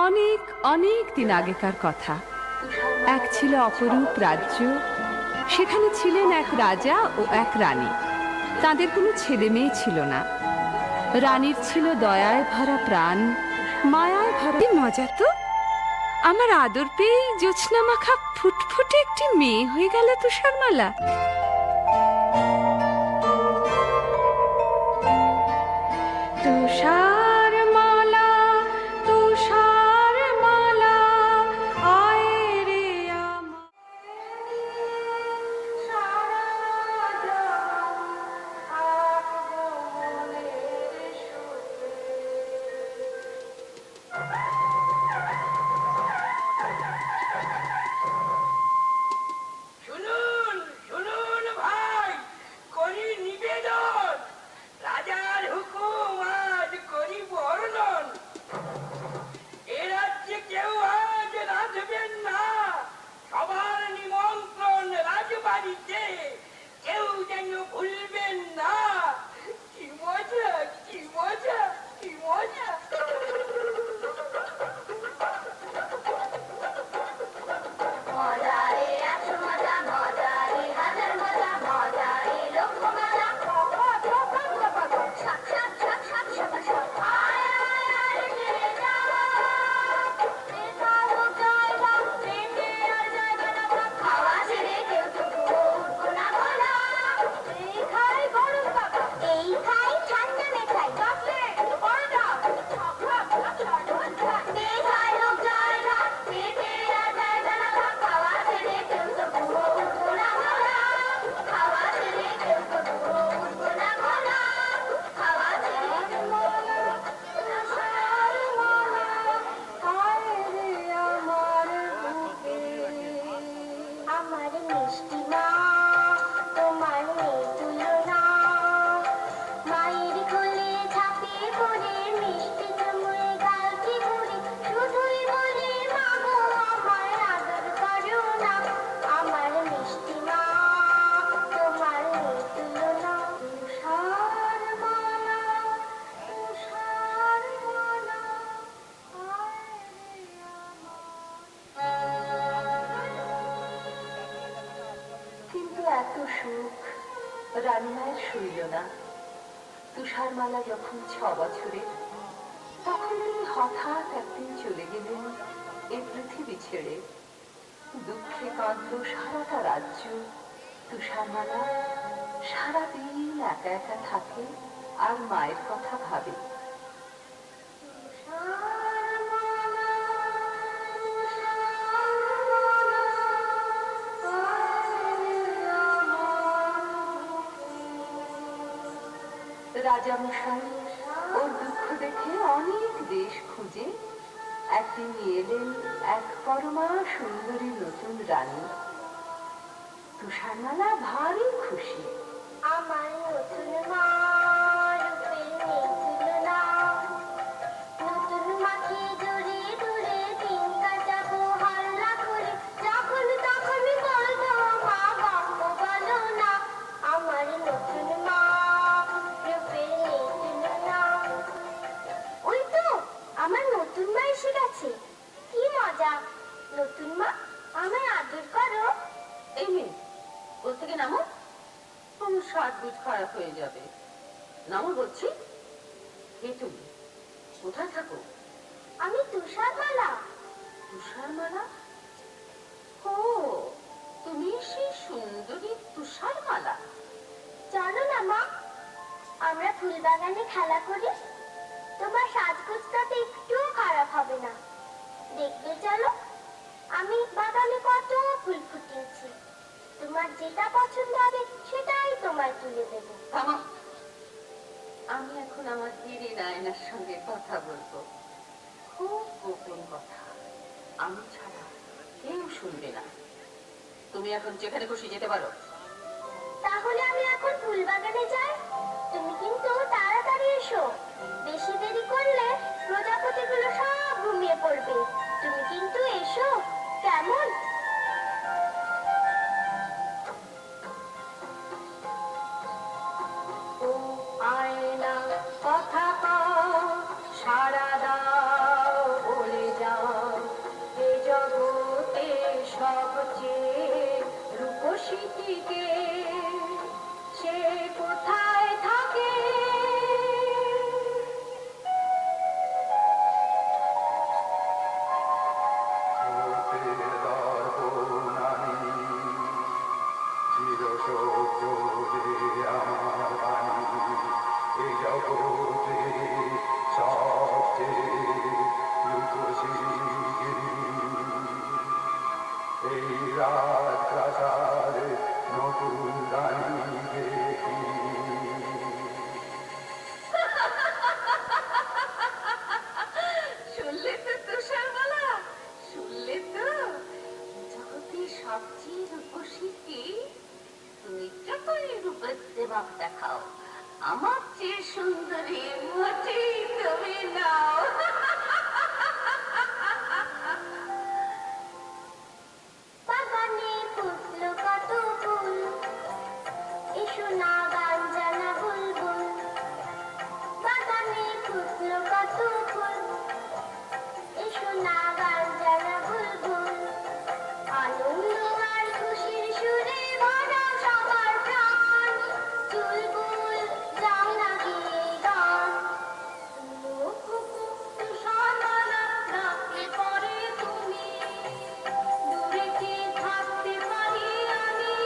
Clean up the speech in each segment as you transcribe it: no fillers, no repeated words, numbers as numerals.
অনেক অনেক দিন আগেকার কথা। এক ছিল অপরূপ রাজ্য। সেখানে ছিলেন এক রাজা ও এক রানী। তাদের কোনো ছেলে মেয়ে ছিল না। রানীর ছিল দয়ায় ভরা প্রাণ, মায়ায় ভরা। মজা তো! আমার আদর পেয়েই জোছনা মাখা ফুটফুটে একটি মেয়ে হয়ে গেল তুষারমালা। তুষারমালা, তুষারমালা, আয় রে আমার। শুনুন শুনুন ভাই, করি নিবেদন, রাজার হুকুম আজ করি বর্ণন। এ রাজ্যে কেউ আজ রাঁধবেন না, সবার নিমন্ত্রণ রাজবাড়িতে, কেউ যেন ভুলবেন না। কি মজা, কি মজা, কি মজা! কিন্তু এত সুখ রানীমায়ের সইল না। তুষারমালা যখন 6 বছরে, তখন তিনি হঠাৎ একদিন চলে গেলেন এই পৃথিবী ছেড়ে। দুঃখে কাঁদল সারাটা রাজ্য। তুষারমালা সারাদিন একা একা থাকে আর মায়ের কথা ভাবে। রাজামশাই ওর দুঃখ দেখে অনেক দেশ খুঁজে একদিন নিয়ে এলেন এক পরমা সুন্দরী নতুন রানী। তুষারমালা ভারী খুশি। আমার নতুন মা রূপে নেই তুলনা, নতুন মাকে জড়ে ধরে দিন কাটাবো হাল্লা করে, যখন তখন বলবো মা গল্প বলো না। আমার নতুন মা রূপে নেই তুলনা। ওই তো আমার নতুন মা এসে গেছে, কি মজা! নতুন মা, আমায় আদর করো। এই মেয়ে, ওর থেকে নামো, তোমার সাজগোজ খারাপ হয়ে যাবে। নামো বলছি। কে তুমি? কোথায় থাকো? আমি তুষারমালা। তুষারমালা? ও, তুমি সেই সুন্দরী তুষারমালা। জানো না মা, আমরা ফুল বাগানে খেলা করি, তোমার সাজগোজটাতে একটুও খারাপ হবে না। দেখবে চলো, আমি বাগানে কত ফুল ফুটিয়েছি। তোমার যেটা পছন্দ হবে সেটাই তোমায় তুলে দেবো। থামো, আমি এখন আমার হিরে নায়নার সঙ্গে কথা বলবো। খুব গোপন কথা, আমি ছাড়া কেউ শুনবে না। তুমি এখন যেখানে খুশি যেতে পারো। তাহলে আমি এখন ফুল বাগানে যাই, তুমি কিন্তু তাড়াতাড়ি এসো। বেশি দেরি করলে প্রজাপতিগুলো সব ঘুমিয়ে পড়বে। তুমি কিন্তু এসো, কেমন? ও আয়না কথা কও, সাড়া দাও, বলে যাও সুন্দরী মোটেই তুমি নাও। বাগানে ফুটলো কত ফুল, এসো না গান জানা বুলবুল। বাগানে ফুটলো কত ফুল, এসো না গান জানা বুলবুল। আনন্দ আর খুশির সুরে ভরা সবার প্রাণ, চুলবুল যাও না গিয়ে গান। তুষারমালা ডাকলে পরে তুমি, দূরে কি থাকতে পারি আমি?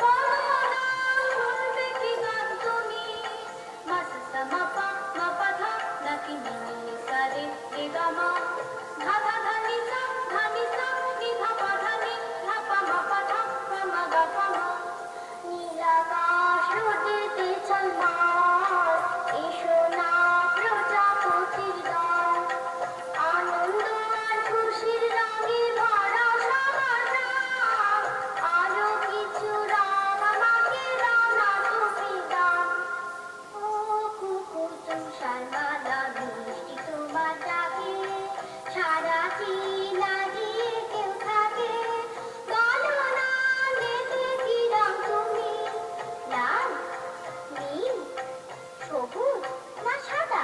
বলো না শুনবে কি গান তুমি? মাসা মাপা মাপা ধা নাকি নি সা রে রে গা মা, ধা ধা ধা নি সা নি ধা পা ধা নি ধা পা মাপা ধা পা মা গা পা মা। নীলাকাশ রোদেতে ঝলমল, এসো না প্রজাপতির দল। আনন্দ আর খুশির রঙে ভরা সবার প্রাণ, আরো কিছু রং আমাকে দাও না তুমি দাও। ও কুকুর তুষারমালা বৃষ্টি তোমার ডাকে, সারাটি না দিয়ে কেউ থাকে। বলো না নেচে কি রং তুমি, লাল নীল সবুজ না সাদা?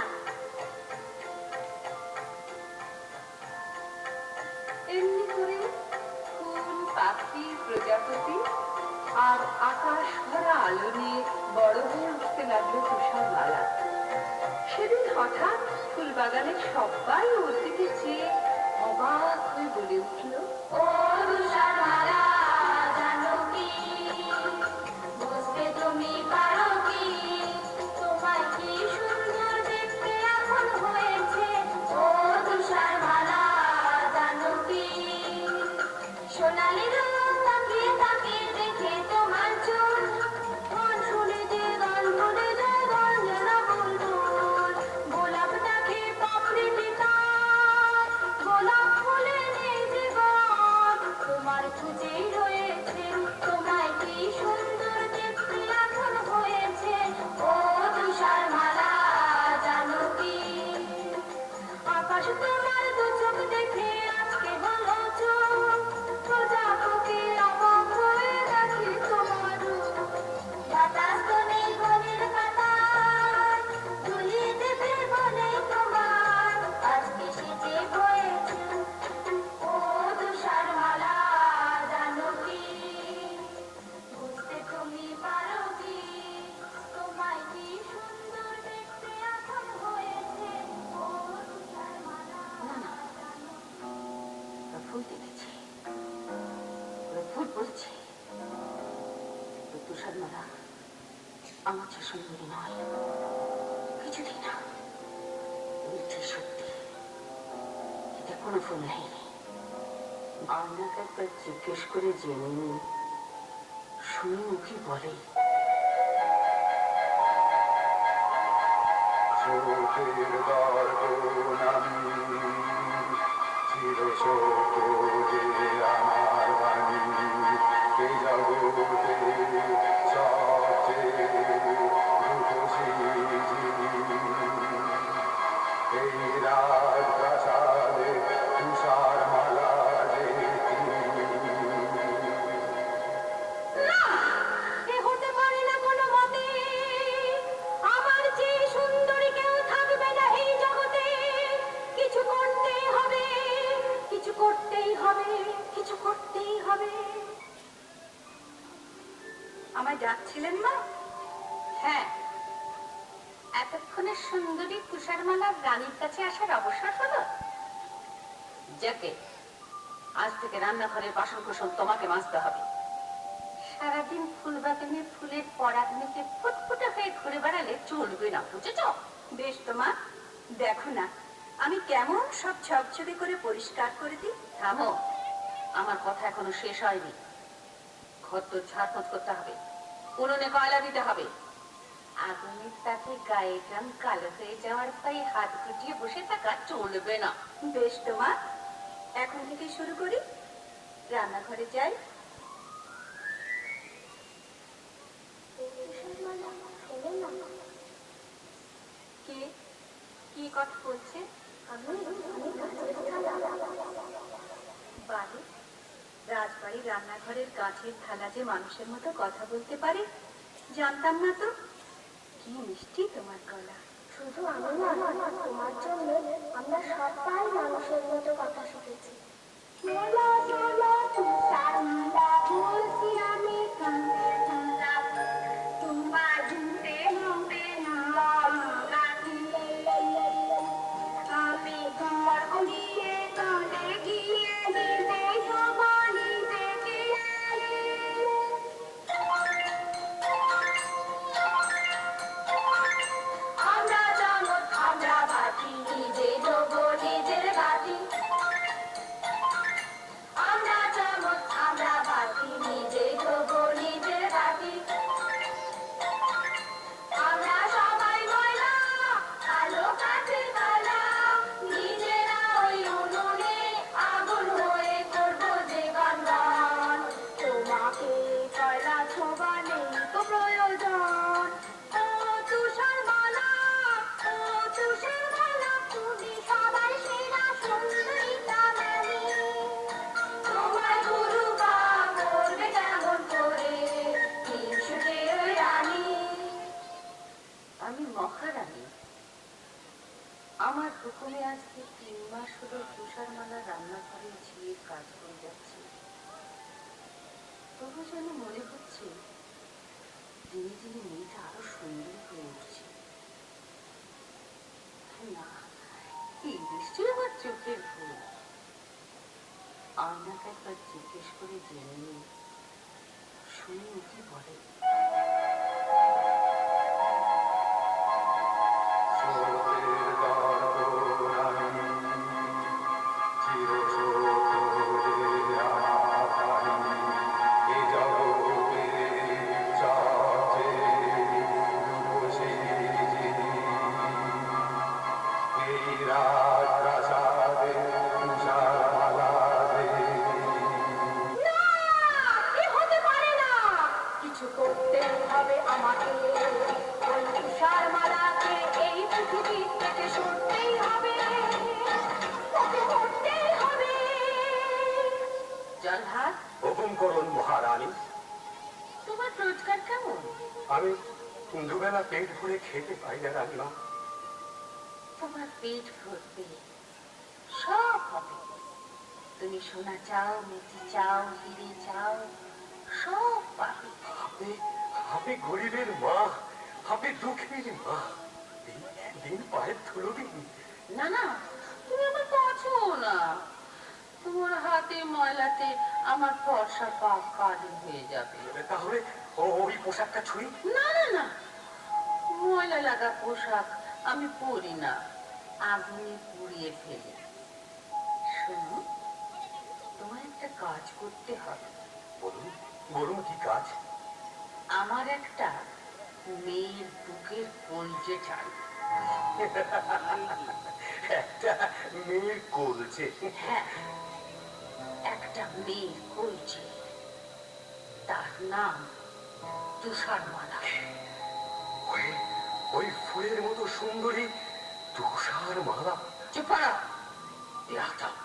এমনি করে ফুল, পাখি, প্রজাপতি আর আকাশ ভরা আলো নিয়ে বড় হয়ে উঠতে লাগলো তুষারমালা। সেদিন হঠাৎ ফুলবাগানের সবাই ওর দিকে চেয়ে অবাক হয়ে বলে উঠল, ও তুষারমালা জানো কি, বুঝতে তুমি পারো কি, তোমায় কি সুন্দর দেখতে এখন হয়েছে? ও তুষারমালা জানো কি, সোনালি রূপ তাকিয়ে তাকিয়ে দেখে তোমার চোখ, গান শুনে যে গান ভরে যায় গান যেন বুলবুল। গোলাপটাকে পাপড়িটি তার, গোলাপ ফুলে নেই যে গান, তোমার খুঁজেই রয়েছে। তোমায় কি সুন্দর দেখতে এখন হয়েছে? ও তুষারমালা জানো কি, আকাশ তোমার দু চোখ দেখে আজকে হলো চোখ, প্রজাপতি অবাক হয়ে দেখে তোমার রূপ। বাতাস তো নেই বনের পাতায়, দুলিয়ে দেবে বলে তোমার, আজকে সেজে হয়েছে। ও তুষারমালা জানো কি, বুঝতে তুমি পারো কি, তোমায় কি সুন্দর দেখতে এখন হয়েছে? ও তুষারমালা জানো কি। ওরা ফুল দেখেছে, ওরা ফুল বলছে। ওই তুষারমালা আমার চেয়ে সুন্দরী নয়, কিছুতেই না। মিথ্যে সত্যি, এতে কোনো ফুল নেই। আপনাকে একবার জিজ্ঞেস করে জেনে নিন, শুনি ও কি বলে। চোখের দর্পণ আমি, চির সত্য যে আমার বাণী, এ জগতে সবচেয়ে রূপসী যিনি। এই রাজপ্রাসাদে তুষারমালা যে তিনি। এ হতে পারে না কোনো মতে, আমার চেয়ে সুন্দরী কেউ থাকবে না এই জগতে। কিছু করতেই হবে, কিছু করতেই হবে, কিছু করতেই হবে। আমায় ডাকছিলেন মা? হ্যাঁ, এতক্ষণে সুন্দরী তুষারমালার রানীর কাছে আসার অবসর হলো। যাকে আজ থেকে রান্নাঘরের বাসন কোসন তোমাকে মাজতে হবে। সারাদিন ফুল বাগানে ফুলের পরাগ নিতে ফুটফুটে হয়ে ঘুরে বেড়ালে চলবে না, বুঝেছ? বেশ তো মা, দেখো না আমি কেমন সব ঝকঝকে করে পরিষ্কার করে দিই। থামো, আমার কথা এখনো শেষ হয়নি। ঘর তো ঝাড়পোছ করতে হবে, উনুনে কয়লা দিতে হবে। আগুনের তাতে গায়ের রং কালো হয়ে যাওয়ার ভয়ে হাত গুটিয়ে বসে থাকা চলবে না। বেশ তো মা, এখন থেকে শুরু করি। রান্নাঘরে যাই। তুষারমালা শোনো না, কথা বলছে? বাড়ি রাজবাড়ির রান্নাঘরের কাঁচের থালা যে মানুষের মতো কথা বলতে পারে জানতাম না তো। কি মিষ্টি তোমার গলা। শুধু আমি না, তোমার জন্য আমরা সবাই মানুষের মতো কথা শিখেছি। চলো চলো তুষার মালা বলছি আমি কানে কালা, তোমার ঝুঁটে হবে না গাছি। আমি ঘর উড়িয়ে কানে গিয়ে নিজে সবার নিজেকে আমরা যেমন আমরা বাটি নিজে দেবো নিজের বাটি। আমরা যেমন আমরা বাটি নিজে দেবো নিজের বাটি। আমরা সবাই ময়লা আলো কাছে কালা, নিজেরা ওই উনুনে আগুন হয়ে করবো যে গান। তোমাকে কয়লা ছোঁবা নেই তো প্রয়োজন। ও তুষার মালা, ও তুষার মালা, তুমি সবাই সেরা সুন্দরীটা মেলে। তোমার গুরু বা করবে কেমন করে হিংসুটে ওই রানী। আমি মহারানী। আমার হুকুমে আজকে 3 মাস হলো তুষারমালা রান্নাঘরে ঝিয়ের কাজ করে যাচ্ছে। তবু যেন মনে হচ্ছে দিনে দিনে মেয়েটা আরো সুন্দর হয়ে উঠছে। না, এই নিশ্চয়ই আমার চোখের ভুল। আয়নাকে একবার জিজ্ঞেস করে জেনে নিই, শুনি কি বলে। স্রোতের দর্পণানি, চিরসত্তরের রাখানি, এ জগতের সবচেয়ে রূপসী যিনি। এই রাজপ্রাসাদে তুষারমালাতে না, এ হতে পারে না। কিছু করতে হবে আমাকে। ওই তুষার মালাকে এই পৃথিবী থেকে সরতেই হবে, ওকে করতেই হবে। জলহাট, হুকুম করুন মহারানী। তোমার রোজগার কেমন? আমি দুবেলা পেট ভরে খেতে পাই না রানীমা। তোমার পেট ভরবে, সব হবে। তুমি সোনা চাও, মেথি চাও, হিরে চাও, সব পাবে। আপনি আপনি গরিবের মা, আপনি দুঃখের মা। দিন পায়ের ধুলো দিন। না না, তুমি আমার পাছো না। তোমার হাতে ময়লাতে আমার ফর্সা পা কালো হয়ে যাবে। তাহলে ওই পোশাকটা ছুঁই। না না না, ময়লা লাগা পোশাক আমি পরি না, আগুনে পুড়িয়ে ফেলি। শোনো, তোমার একটা কাজ করতে হবে। বলুন বলুন কি কাজ? আমার একটা মেয়ের বুকের কলজে চাই। একটা মেয়ের কলজে? হ্যাঁ, একটা মেয়ের কলজে, তার নাম তুষারমালা। ওই ওই ফুলের মতো সুন্দরী তুষারমালা? চুপ করো, বেয়াদব।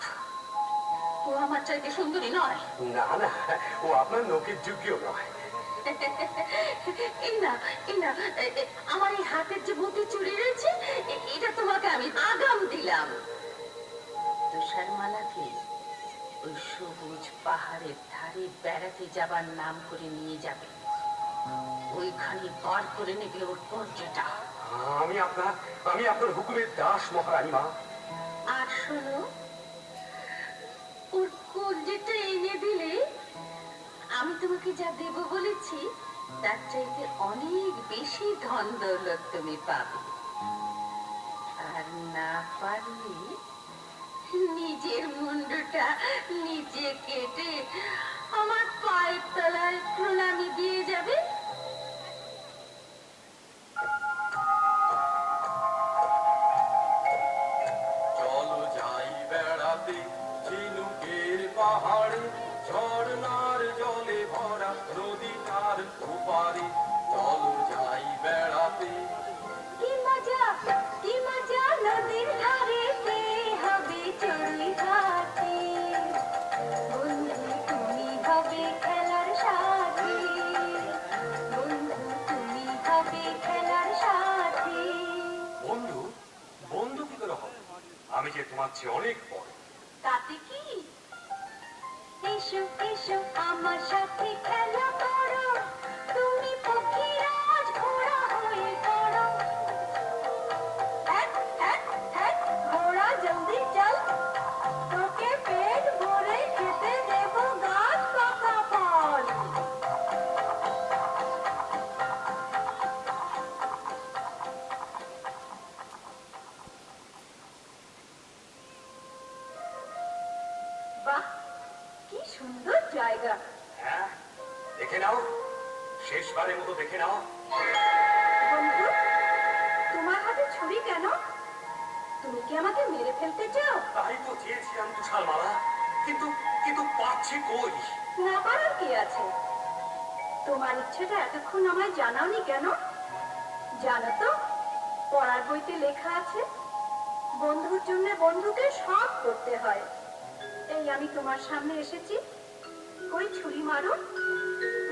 ও আমার চাইতে সুন্দরী নয়। না না, ও আপনার নখের যোগ্য নয়। এই না, এই না, আমার এই হাতের যে মতি চুড়ি রয়েছে, এটা তোমাকে আমি আগাম দিলাম। তুষারমালাকে ওই সবুজ পাহাড়ের ধারে বেড়াতে যাবার নাম করে নিয়ে যাবে। ওইখানে বার করে নেবে ওর কলজেটা। আমি আপনার হুকুমের দাস মহারানী মা। আর শোনো, ওর কলজেটা এনে দিলে আমি তোমাকে যা দেব বলেছি তার চাইতে অনেক বেশি ধন দৌলত তুমি পাবে। আর না পারলে নিজের মুন্ডটা নিচে কেটে আমার পায়ের তলায় প্রণামী দিয়ে যাবে। চলো যাই বেড়াতে ঝিনুকের পাহাড়ে, ঝর্ণার জলে ভরা নদীটার ওপারে। চলো যাই বেড়াতে। কি মজা নদীর চেয়ে অনেক বড়। তাতে কি? এসো এসো আমার সাথে খেলা করো, তুমি পক্ষীরাজ ঘোড়া হয়ে পড়ো। হ্যাট হ্যাট হ্যাট ঘোড়া জলদি চল, তোকে পেট ভরে খেতে দেব গাছ পাকা ফল। বাহ, কি সুন্দর জায়গা। হ্যাঁ, দেখে নাও, শেষবারের মতো দেখে নাও। বন্ধু, তোমার হাতে ছুরি কেন? তুমি কি আমাকে মেরে ফেলতে চাও? তাই তো চেয়েছিলাম তুষারমালা, কিন্তু কিন্তু পাচ্ছি কই। না পারার কি আছে? তোমার ইচ্ছেটা এতক্ষণ আমায় জানাওনি কেন? জানো তো, পড়ার বইতে লেখা আছে বন্ধুর জন্য বন্ধুকে সব করতে হয়। এই আমি তোমার সামনে এসেছি, ওই ছুরি মারো।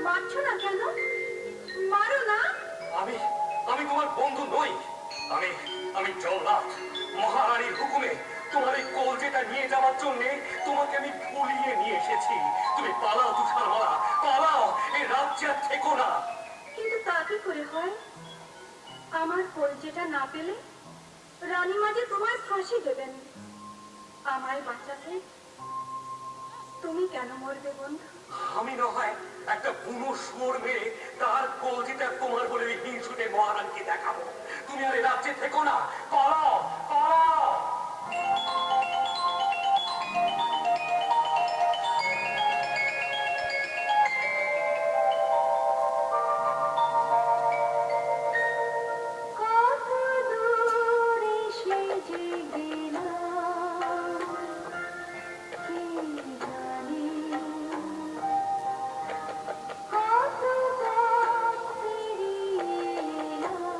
মারছো না কেন? মারো না। আমি আমি তোমার বন্ধু নই। আমি আমি জল্লাদ, মহারানীর হুকুমে তোমার এই কলজেটা নিয়ে যাওয়ার জন্য তোমাকে আমি ভুলিয়ে নিয়ে এসেছি। তুমি পালাও তুষারমালা, পালাও, এই রাজ্যে আর থেকো না। কিন্তু তা কি করে হয়? আমার কলজেটা না পেলে রানীমা যে তোমায় ফাঁসি দেবেন। আমায় বাঁচাতে তুমি কেন মরবে বন্ধু? আমি না হয় একটা বুনো শুয়োর মেরে তার কলজিটা তোমার বলে ওই হিংসুটে মহারানীকে দেখাবো। তুমি আর এই রাজ্যে থেকো না, পালাও পালাও। কত দূরে সে যে গেলাম, কে জানে কত পথ পেরিয়ে এলাম,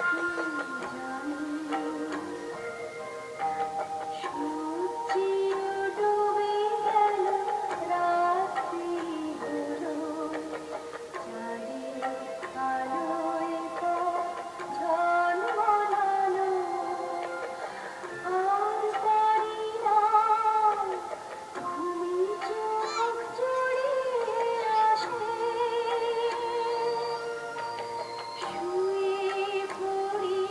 কে জানে সূর্য ডুবে গেল, রাত্রিগুলো চাঁদের আলোয় ঝলমলানো। আর পারি না ঘুমে চোখ জড়িয়ে আসে, শুয়ে পড়ি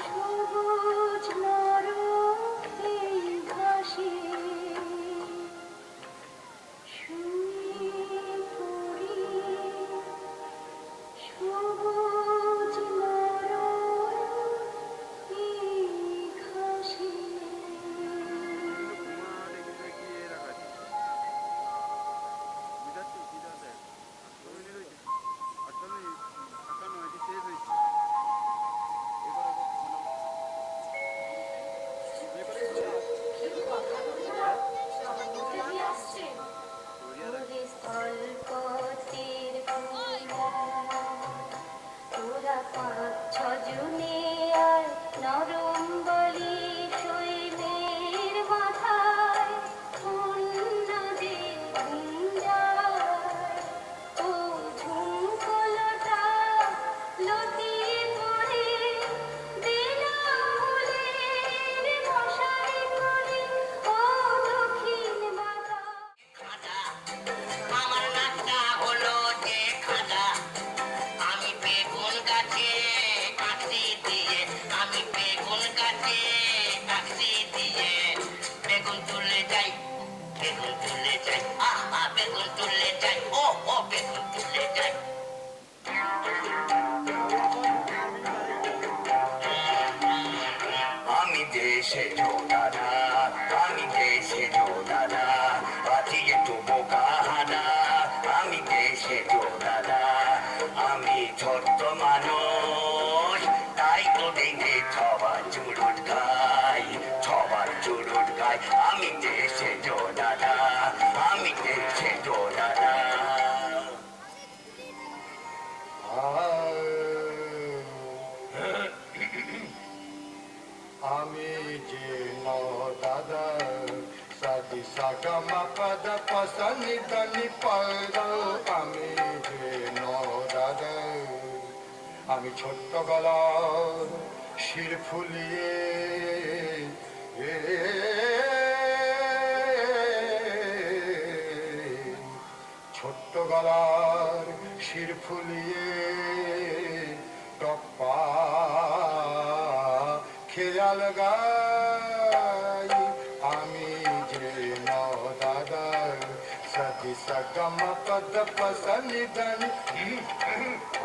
সবুজ নরম এই ঘাসে, শুয়ে পড়ি সবুজ নরম এই ঘাসে। ওরে স্থলপথের কুইলা, তোরা ৫-৬ জনে আর নরম বলি শৈলের মাথায় অন্যদের গুঞ্জায়। ও ঝুমকোলটা লতিয়ে পড়ে দিলাম ফুলের মশারি করে, ও দক্ষিণ বাতাস। আমার নাকটা হলো যে খাজা, আমি বেগুন গাছে কাটছি দিয়ে, আমি বেগুন গাছে কাটছি দিয়ে, বেগুন তুলে যাই, বেগুন তুলে যাই, আহা বেগুন তুলে যাই, ও ও বেগুন তুলে যাই। আমি দেশে দাদা, আমি দেশে দাদা, আছি একটু বোকা হানা। আমি দেশে দাদা, আমি ছোট্ট মানুষ, তাই তো দেখে সবার চুরুট খাই, সবার চুরুট খাই। আমি দেশে দাদা, আমি দেশে দাদা। আমি যে দাদা সাদি সাগা মাপাদ পাসানি দানি পায়দা, আমি যে দাদা, আমি ছোট্ট গলার শির ফুলিয়ে ছোট্ট গলার শির ফুলিয়ে টপ্পা খেয়াল গাই আমি যে ন দাদা সতি সগম পদ পসনি ধনি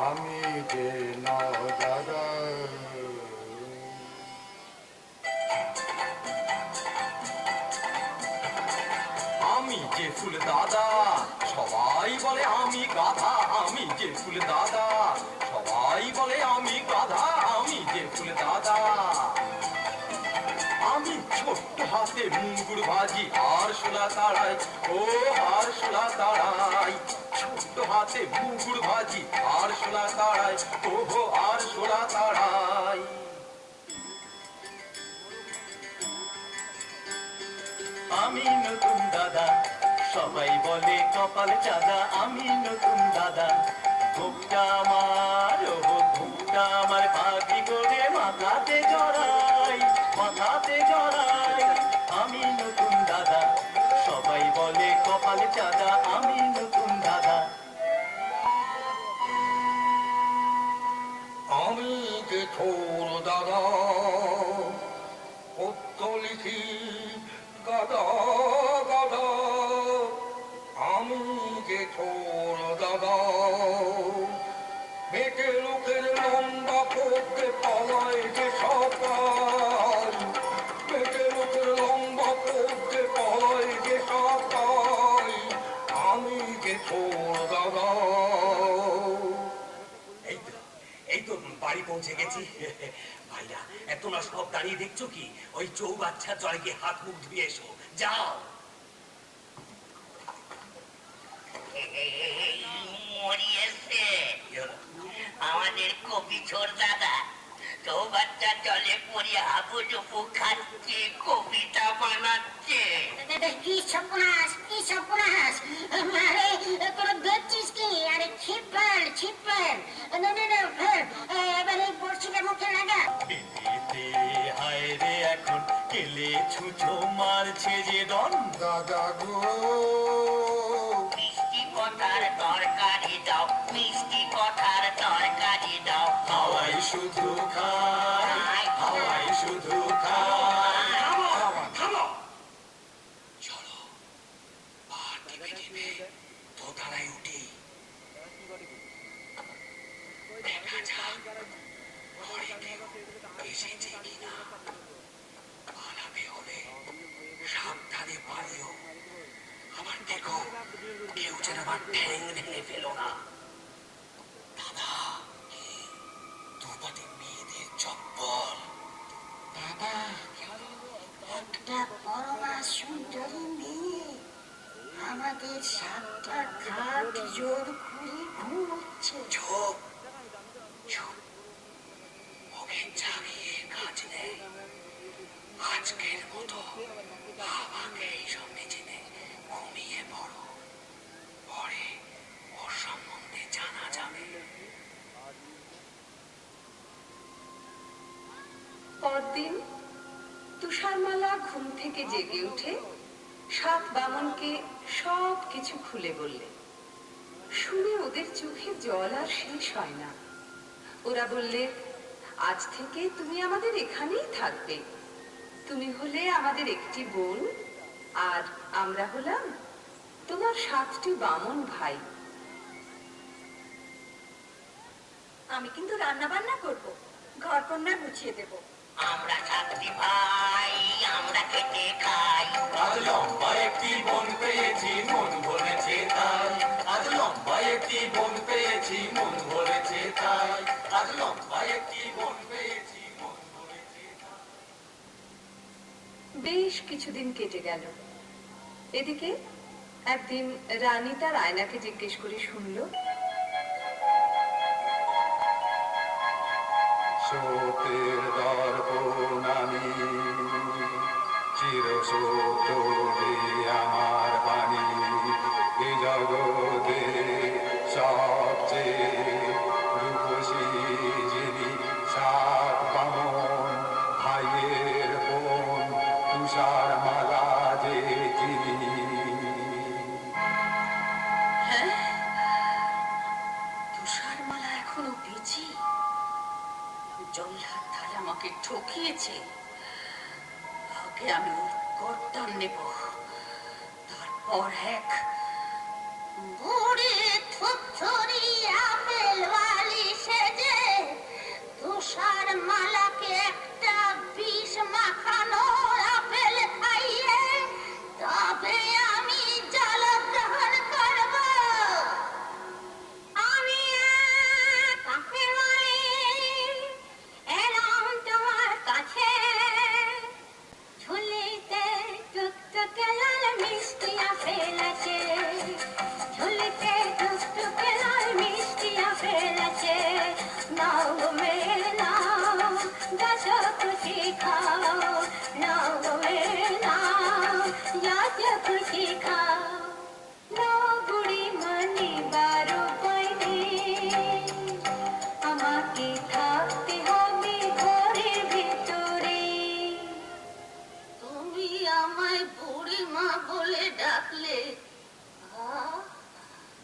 আমি যে ন দাদা আমি যে ফুল দাদা সবাই বলে আমি গাধা, আমি যে ফুল দাদা সবাই বলে আমি গাধা, আমি যে ফুল দাদা। আমি ছোট্ট হাতে মুঙ্গুর ভাজি আর শোলা তাড়াই, ও আর শোলা তাড়াই, ছোট্ট হাতে মুঙ্গুর ভাজি আর শোলা তাড়াই, ও আর শোলা তাড়াই। আমি নতুন দাদা সবাই বলে কপাল চাঁদা, আমি নতুন দাদা ঘুমটা আমার, ও ঘুমটা আমার পাখি করে মাথাতে জড়াই, মাথাতে জড়াই। আমি নতুন দাদা সবাই বলে কপাল চাঁদা, আমি নতুন দাদা। আমি যে ছোর দাদা পত্র লিখি গাদা গাদা, আমি যে ছোর দাদা মেটে লোকের লম্বা পড়তে পালায় যে সকাল, মেটে লোকের লম্বা পড়তে পালায় যে সকাল, আমি যে ছোর দাদা। এই তো বাড়ি পৌঁছে গেছি। ভাইরা তোমরা সব দাঁড়িয়ে দেখছো কি? ওই চৌবাচ্চা জলে গিয়ে হাত মুখ ধুয়ে এসো, যাও। মরিয়েছে আমাদের কপি ছোট দাদা, চৌবাচ্চা জলে পড়ে হাবুডুবু খাচ্ছে, কপিটা বানাচ্ছে। কি সর্বনাশ, কি সর্বনাশ! আরে তোরা দেখছিস কি? আরে ছিপাল ছিপাল, না না না ফের এবারে বড়শিটা মুখে লাগা। খেতে হায় রে এখন কেলে ছুঁচো মারছে যে ডন। দাদা গো মিষ্টি কথার তরকারি দাও, মিষ্টি কথার তরকারি দাও। হাওয়াই শুধু খায়, হাওয়াই শুধু খায়। থামো, চলো আর টিপে টিপে দোতলায় উঠি, দেখা যাক ঘরে কেউ এসেছে কিনা। পালাতে হলে সাবধানে পালিও, আবার দেখো কেউ যেন আমার ঠ্যাং ভেঙে ফেলো না। দাদা, দুপাতে মেয়েদের চপ্পল। দাদা, একটা পরমা সুন্দরী মেয়ে আমাদের সাতটা ঘাট জোর করে ঘুমোচ্ছে। চুপ চুপ, ওকে জাগিয়ে কাজ নেই। আজকের মতো আমাকে এইসব নিজেতে ঘুমিয়ে পড়ো, পরে ওর সম্বন্ধে জানা যাবে। পরদিন তুষারমালা ঘুম থেকে জেগে উঠে সাত বামনকে সব কিছু খুলে বললে। শুনে ওদের চোখে জল আর শেষ হয় না। ওরা বললে, আজ থেকে তুমি আমাদের এখানেই থাকবে। তুমি হলে আমাদের একটি বোন, আর আমরা হলাম তোমার 7টি বামন ভাই। আমি কিন্তু রান্না বান্না করবো, ঘর কন্যা গুছিয়ে দেবো। আমরা 7টি ভাই, আমরা খেটে খাই। আজ লম্বা একটি বোন পেয়েছি, মন ভরেছে তাই। আজ লম্বা একটি বোন পেয়েছি, মন ভরেছে তাই। আজ লম্বা একটি বোন পেয়েছি, মন ভরেছে তাই। বেশ কিছুদিন কেটে গেল। এদিকে একদিন রানী তার আয়নাকে জিজ্ঞেস করে শুনল, সত্যের দর্পণ আমি, চির সত্য যে আমার বাণী, এ জগতে সবচেয়ে রূপসী যিনি, সাত বামন তুষার মালা যে চিনি। হ্যাঁ, তুষারমালা এখনো ভিজি। জল্লাদ তাহলে আমাকে ঠকিয়েছে। আগে আমি ওর গর্দান নেব, তারপর এক বুড়ি থুতথুরি আপেল বালি সেজে তুষার মালাকে একটা বিষ মাখানো আপেল খাইয়ে তবে আমি জলগ্রহণ করব। আমি কাকের বাড়ি এলাম তোমার কাছে, ঝুলিতে টুকটুকে লাল মিষ্টি আপেল আছে, ঝুলিতে টুকটুকে লাল মিষ্টি আপেল আছে। নাও গো মেয়ে নাও, যত খুশি খাও, নাও গো মেয়ে নাও, যত খুশি খাও। নাও বুড়ি মানি বারো পাইনি, আমাকে থাকতে হবে ঘরের ভিতরে। তুমি আমায় বুড়ি মা বলে ডাকলে,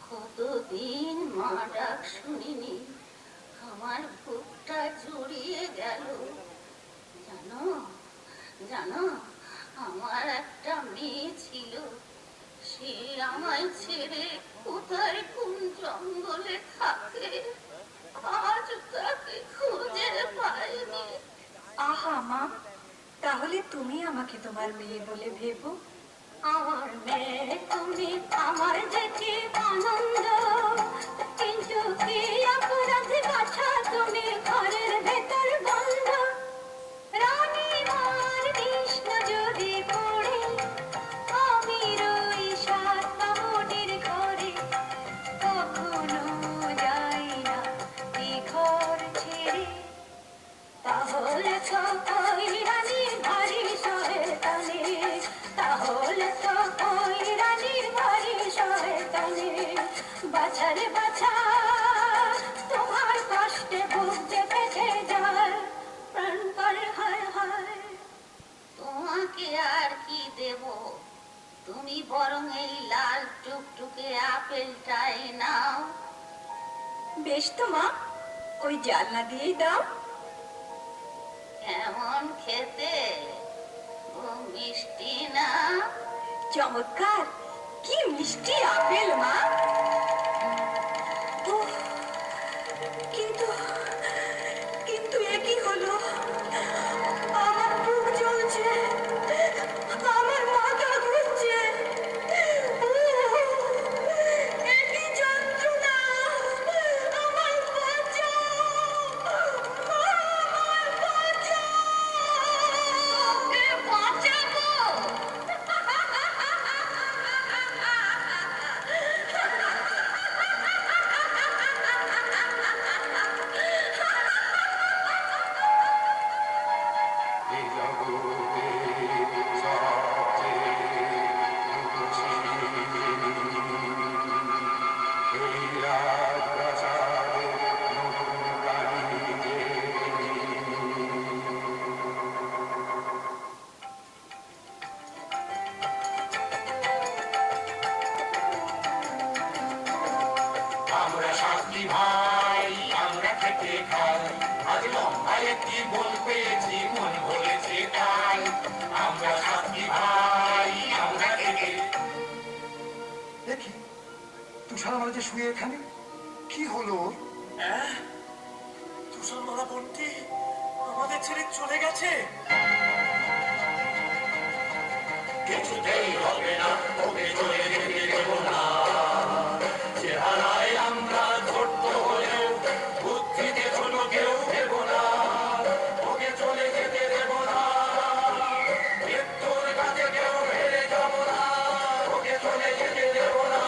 কতদিন মা ডাক শুনিনি, আমার বুকটা জুড়িয়ে গেল। জানো জানো, আমার একটা মেয়ে ছিল, সে আমায় ছেড়ে কোথায় কোন জঙ্গলে থাকে, আজ তাকে খুঁজে পাইনি। আহা মা, তাহলে তুমি আমাকে তোমার মেয়ে বলে ভেবো। আমার মেয়ে তুমি, আমার দেখে আনন্দ, কিন্তু কি অপরাধ বাছা তুমি ঘরের ভেতর বন্ধ। রানী মার কৃষ্ণ যদি পড়ে আমি রই সাত পাহাড়ের ঘরে, কখনো যাই না এ ঘর ছেড়ে। তাহলে তো ওই রানীর ভারী শয়তানি, তাহলে তো ওই রানীর ভারী শয়তানি। বাছারে বাছা, তোমার কষ্টে বুক যে ফেটে যায়, প্রাণ করে হায় হায়। তোমাকে আর কি দেব, তুমি বরং এই লাল টুকটুকে আপেলটাই নাও। বেশ তো মা, ওই জানলা দিয়েই দাও। কেমন খেতে, ও মিষ্টি না? চমৎকার, কি মিষ্টি আপেল মা। উফ, কিন্তু কিন্তু এ কি হলো, আমার বুক জ্বলছে, আমার মাথা ঘুরছে। এ কি যন্ত্রণা, আমার বাঁচাও, আমার বাঁচাও। ওকে বাঁচাবো? এ জগতে সবচেয়ে খুশি এই রাজপ্রাসাদে নতুন রানী যে। আমরা সাতটি ভাই, আমরা খেতে খাই, আজ লম্বা একটি বন পেয়েছি, মন ভরেছে তাই। আমরা সাতটি ভাই, আমরা খেতে। দেখি তুষারমালা যে শুয়ে এখানে, কি হলো? তুষারমালা বোনটি আমাদের ছেড়ে চলে গেছে। কিছুতেই হবে না, ওকে চলে যেতে দেব না। চেহারায় আমরা ছোট্ট হলেও বুদ্ধিতে ছোট কেউ দেব না। ওকে চলে যেতে দেব না, মৃত্যুর কাছে কেউ হেরে যাব না। ওকে চলে যেতে দেব না।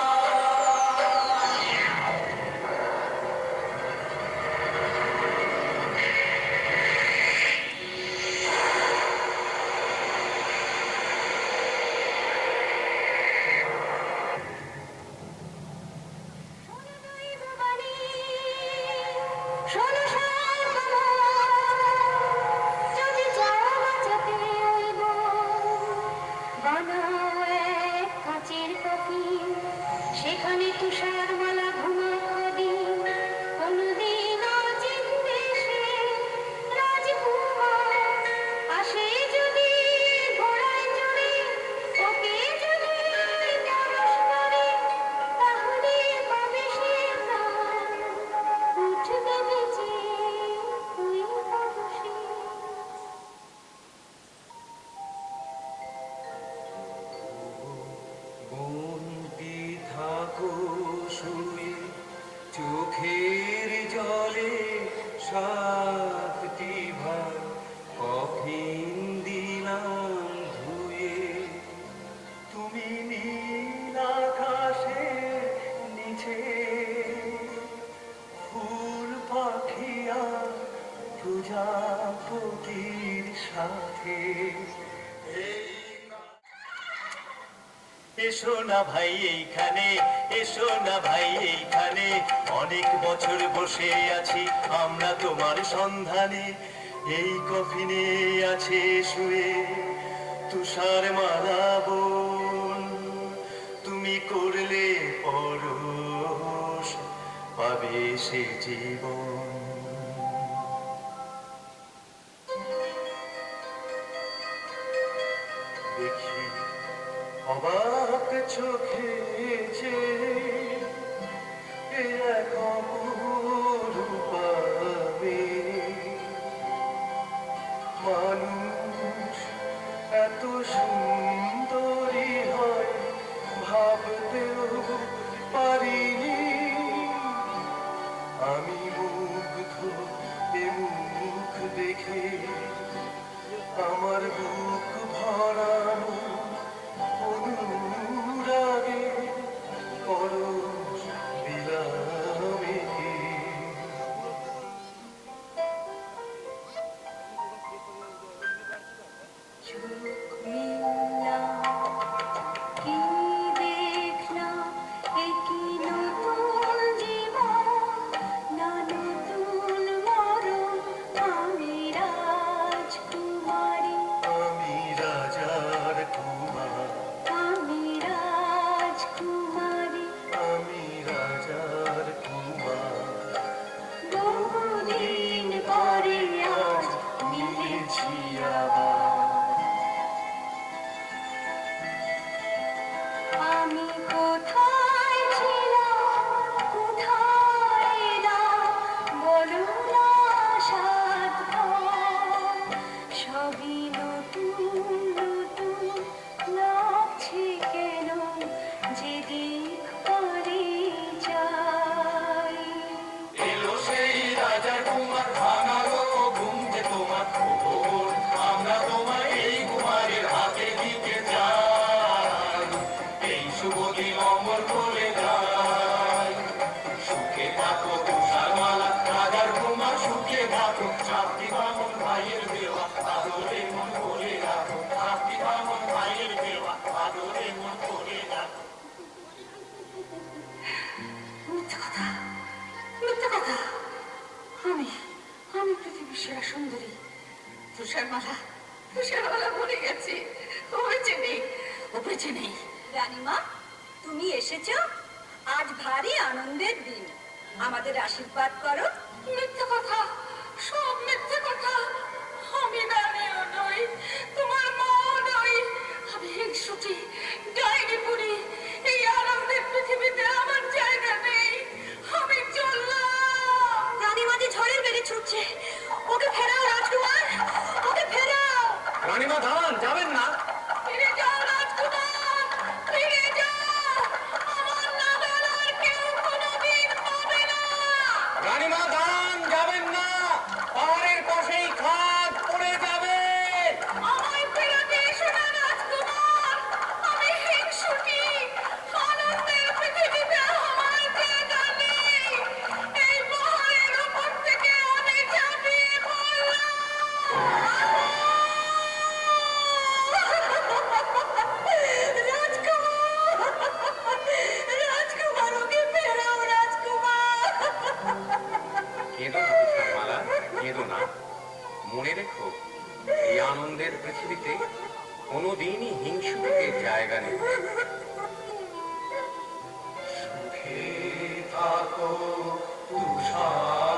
এসো না ভাই এইখানে, এসো না ভাই এইখানে, অনেক বছর বসে আছি আমরা তোমার সন্ধানে। এই কফিনে আছে শুয়ে তুষার মালা বোন, তুমি করলে পরশ পাবে সে জীবন। দেখি অবাক চোখে যে এক অপরূপ মেয়ে, মানুষ এত সুন্দরী হয় ভাবতেও পারিনি। আমি মুগ্ধ এ মুখ দেখে, আমার বুক ভরানো অনুরাগে পরশ বিলামে। চোখ মেললাম, কি দেখলাম, এ কি নতুন জীবন, না নতুন মরণ। আমি রাজকুমারী, আমি রাজার কুমার, আমি রাজকুমারী, আমি রাজার কুমার। বহুদিন পরে আজ মিলেছি আবার। আমি কোথায় ছিলাম, কোথায় এলাম, বলো না সাত ঘর। সবই নতুন নতুন লাগছে কেন, যেদিক পারি যাই। এলো সেই রাজার কুমার, ভাঙালো ঘুম যে তোমার। ওর আমরা তোমায় এই কুমারের হাতে দিতে চাই, এই শুভ দিন অমর করে যাই। সুখে থাকো তুষার মালা, রাজার কুমার সুখে থাকো। সাক্ষী বামন ভাইয়ের দেওয়া আদরে মন করে রাখো, সাক্ষী বামন ভাইয়ের দেওয়া আদরে মন করে রাখো। মিথ্যে কথা, মিথ্যে কথা। আমি আমি পৃথিবীর সেরা সুন্দরী। তুষারমালা, তুষারমালা মরে গেছে, ও বেঁচে নেই, ও বেঁচে নেই। রানীমা, তুমি এসেছো, আজ ভারী আনন্দের দিন, আমাদের আশীর্বাদ করো। মিথ্যে কথা, সব মিথ্যে কথা। আমি রানীও নই, তোমার মাও নই, আমি হিংসুটি, ডাইনি বুড়ি। এই আনন্দের পৃথিবীতে আমার জায়গা নেই, আমি চললাম। রানীমা যে ঝড়ের বেগে ছুটছে, ওকে ফেরাও রাজকুমার, ওকে ফেরাও। রানীমা দাঁড়ান, যাবেন না। ফিরে যাও রাজকুমার, ফিরে যাও। আমার নাগাল আর কেউ কোনোদিন পাবে না। রানীমা দাঁড়ান, যাবেন না। পাহাড়ের পাশেই খাদ পড়ে যাবে। আমায় ফেরাতে এসো না রাজকুমার, আমি হিংসুটি, আনন্দের পৃথিবীতে আমার জায়গা নেই। এই পাহাড়ের উপর থেকে আমি ঝাঁপিয়ে পড়লাম। রাজকুমার, রাজকুমার, ওকে ফেরাও রাজকুমার। কেঁদো না তুষারমালা, কেঁদো না। মনে রেখো, এই আনন্দের পৃথিবীতে কোনোদিনই হিংসুকের জায়গা নেই। সুখে থাকো তুষার